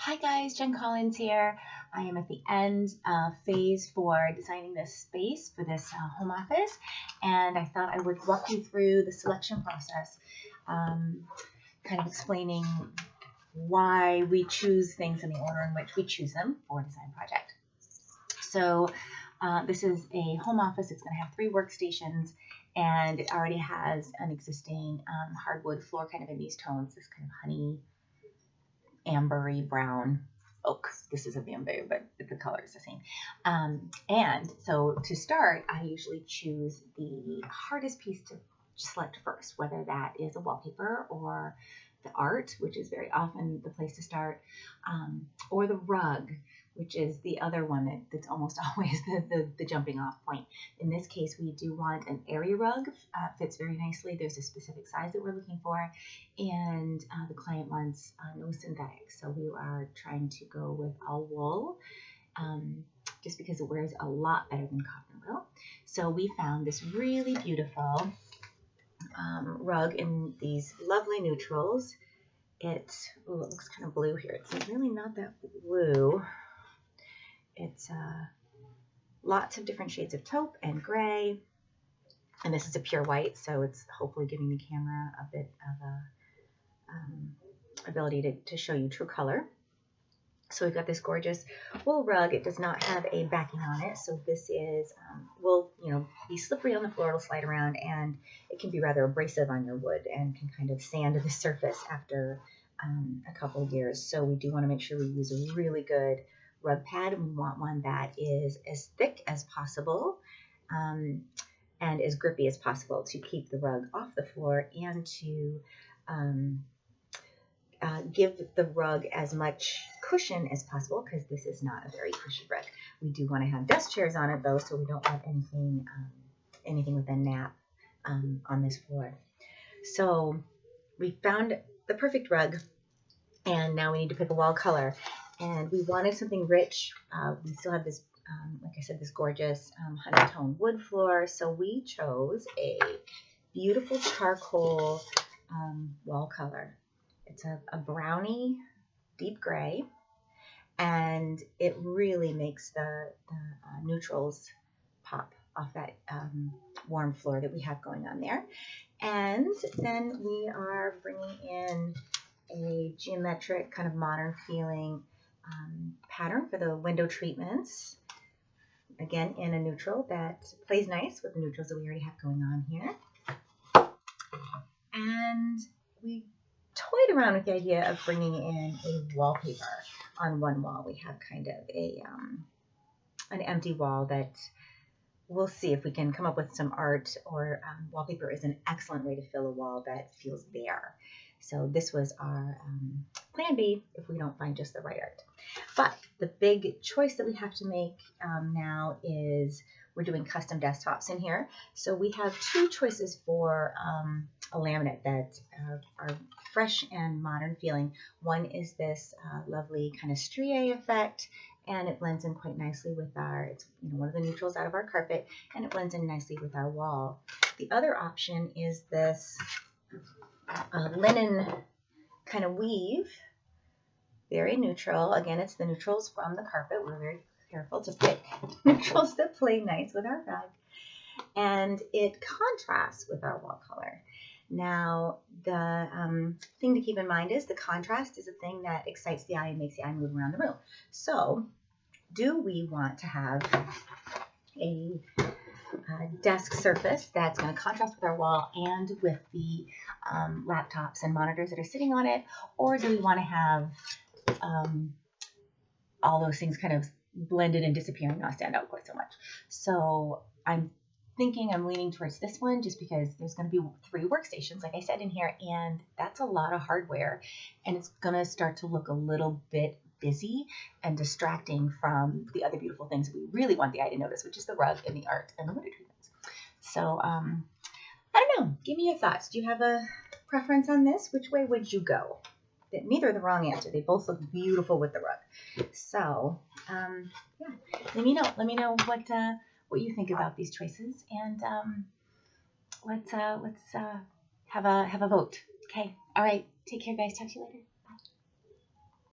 Hi guys, Jen Collins here. I am at the end of phase 4 designing this space for this home office, and I thought I would walk you through the selection process, kind of explaining why we choose things in the order in which we choose them for a design project. So this is a home office. It's going to have 3 workstations, and it already has an existing hardwood floor kind of in these tones, this kind of honey ambery brown oak. This is a bamboo, but the color is the same. And so to start, I usually choose the hardest piece to select first, whether that is a wallpaper or the art, which is very often the place to start, or the rug, which is the other one that's almost always the jumping off point. In this case, we do want an area rug. Fits very nicely. There's a specific size that we're looking for, and the client wants no synthetic. So we are trying to go with all wool, just because it wears a lot better than cotton will. So we found this really beautiful rug in these lovely neutrals. It looks kind of blue here. It's really not that blue. It's lots of different shades of taupe and gray, and this is a pure white, so it's hopefully giving the camera a bit of a ability to show you true color. So we've got this gorgeous wool rug. It does not have a backing on it, so this is will be slippery on the floor. It'll slide around, and it can be rather abrasive on your wood and can kind of sand the surface after a couple of years. So we do want to make sure we use a really good rug pad, and we want one that is as thick as possible and as grippy as possible to keep the rug off the floor and to give the rug as much cushion as possible, because this is not a very cushioned rug. We do want to have desk chairs on it though, so we don't want anything with a nap on this floor. So we found the perfect rug, and now we need to pick a wall color. And we wanted something rich. We still have this, like I said, this gorgeous honey tone wood floor. So we chose a beautiful charcoal wall color. It's a brownie, deep gray, and it really makes the neutrals pop off that warm floor that we have going on there. And then we are bringing in a geometric, kind of modern feeling pattern for the window treatments, again in a neutral that plays nice with the neutrals that we already have going on here. And we toyed around with the idea of bringing in a wallpaper on one wall. We have kind of an empty wall that we'll see if we can come up with some art, or wallpaper is an excellent way to fill a wall that feels bare. So this was our plan B if we don't find just the right art. But the big choice that we have to make now is we're doing custom desktops in here. So we have 2 choices for a laminate that are fresh and modern feeling. One is this lovely kind of strié effect, and it blends in quite nicely with it's one of the neutrals out of our carpet, and it blends in nicely with our wall. The other option is this linen kind of weave, very neutral. Again, it's the neutrals from the carpet. We're very careful to pick neutrals that play nice with our rug, and it contrasts with our wall color. Now, the thing to keep in mind is the contrast is a thing that excites the eye and makes the eye move around the room. So do we want to have a desk surface that's going to contrast with our wall and with the laptops and monitors that are sitting on it, or do we want to have all those things kind of blended and disappear and not stand out quite so much? So I'm leaning towards this one, just because there's going to be 3 workstations, like I said, in here, and that's a lot of hardware, and it's going to start to look a little bit busy and distracting from the other beautiful things we really want the eye to notice, which is the rug and the art and the window treatments. So I don't know, give me your thoughts. Do you have a preference on this? Which way would you go? Neither are the wrong answer. They both look beautiful with the rug. So yeah, let me know what you think about these choices, and let's have a vote. Okay. All right. Take care, guys. Talk to you later.